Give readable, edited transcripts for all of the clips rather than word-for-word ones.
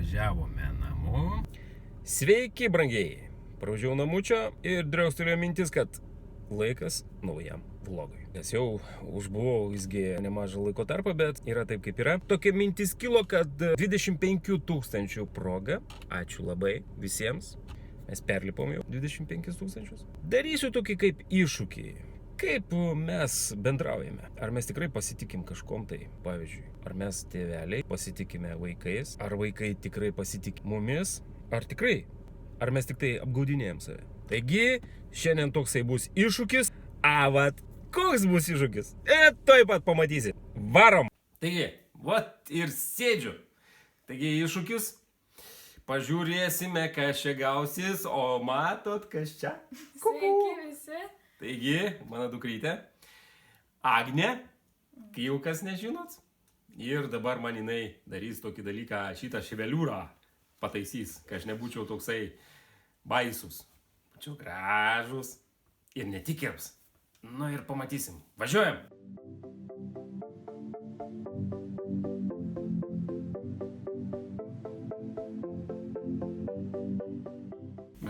Važiavome namo. Sveiki, brangiai. Pravažiavau namučio ir draustelėjo mintis, kad laikas naujam vlogui. Nes jau užbuvau visgi nemažą laiko tarpą, bet yra taip kaip yra. Tokia mintis kilo, kad 25 000 proga. Ačiū labai visiems. Mes perlipom jau 25 000. Darysiu tokį kaip iššūkį. Kaip mes bendraujame? Ar mes tikrai pasitikim kažkom tai? Pavyzdžiui, ar mes tėveliai pasitikime vaikais? Ar vaikai tikrai pasitik mumis? Ar tikrai? Ar mes tik tai apgaudinėjom save? Taigi, šiandien toksai bus iššūkis. Vat, koks bus iššūkis? Tuoj pat pamatysi. Varom! Taigi, vat ir sėdžiu. Taigi, iššūkis. Pažiūrėsime, kas čia gausis. O matot, kas čia? Sveiki visi. Taigi, mano dukrytė, Agnė, kai jau kas nežinot. Ir dabar man jinai darys tokį dalyką, šitą ševeliūrą pataisys, kad aš nebūčiau toksai baisus. Būčiau gražus ir netikėps. Nu ir pamatysim. Važiuojam!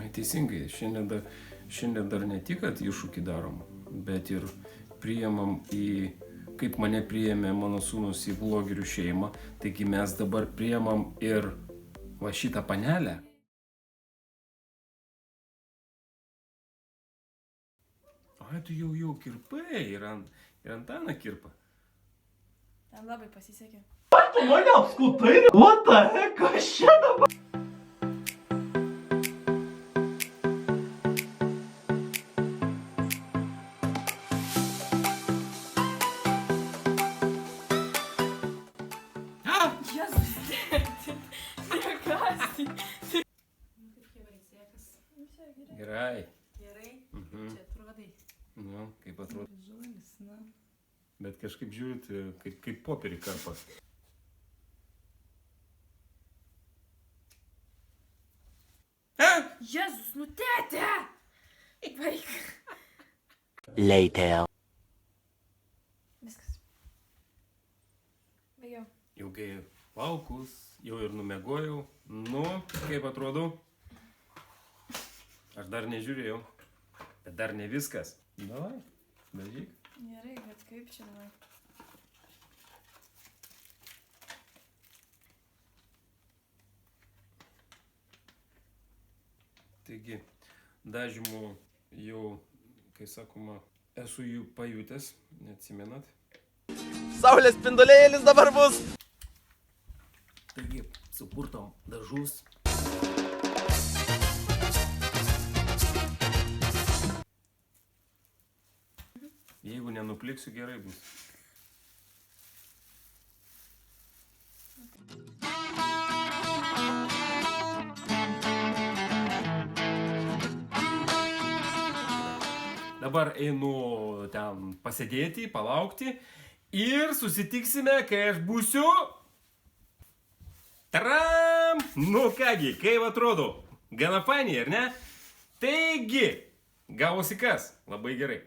Teisingai, šiandien dar ne tik, kad iššūkį darom, bet ir priėmam į, kaip mane priėmė mano sūnus į blogerių šeimą, taigi mes dabar priėmam ir va šitą panelę. Ai, tu jau kirpai ir Antaną kirpa. Ten labai pasisekė. Tu mane apskutai? What the heck, kas čia dabar? Jėzus, tėti. Nekasti. Kaip chebrai sėkas. Gerai. Gerai. Čia atrodai. Nu, kaip atrodo. Žuolis, na. Bet kažkaip žiūrit, kaip popierį karpa. Jėzus, nu tėte! Vaik. Later. Viskas. Baigiau. Ilgai plaukus, jau ir numiegojau. Nu, kaip atrodo? Aš dar nežiūrėjau, bet dar ne viskas. Davai, dažyk. Gerai, bet kaip čia dabar? Taigi, dažymų jau, kai sakoma, esu jų pajutęs, neatsimenat. Saulės spindulėlis dabar bus. Taigi, supurtom dažus. Jeigu nenupliksiu, gerai bus. Dabar einu ten pasėdėti, palaukti ir susitiksime, kai aš būsiu... Taram! Nu kągi, kaip atrodo? Gana fainiai, ar ne? Taigi, gavosi kas? Labai gerai.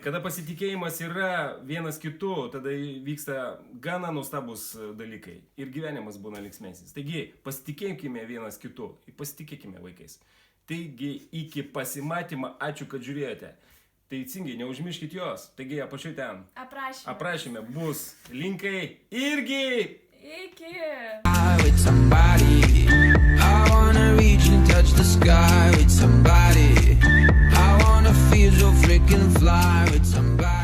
Kada pasitikėjimas yra vienas kitu, tada vyksta gana nuostabus dalykai. Ir gyvenimas būna linksmesnis. Taigi, pasitikėkime vienas kitu. Pasitikėkime vaikais. Taigi, iki pasimatymą, ačiū, kad žiūrėjote. Teisingai, neužmirškit jos. Taigi, apačioj ten. Aprašyme bus linkai irgi. Iki. With somebody, I wanna reach and touch the sky with somebody. I wanna feel so freaking fly with somebody.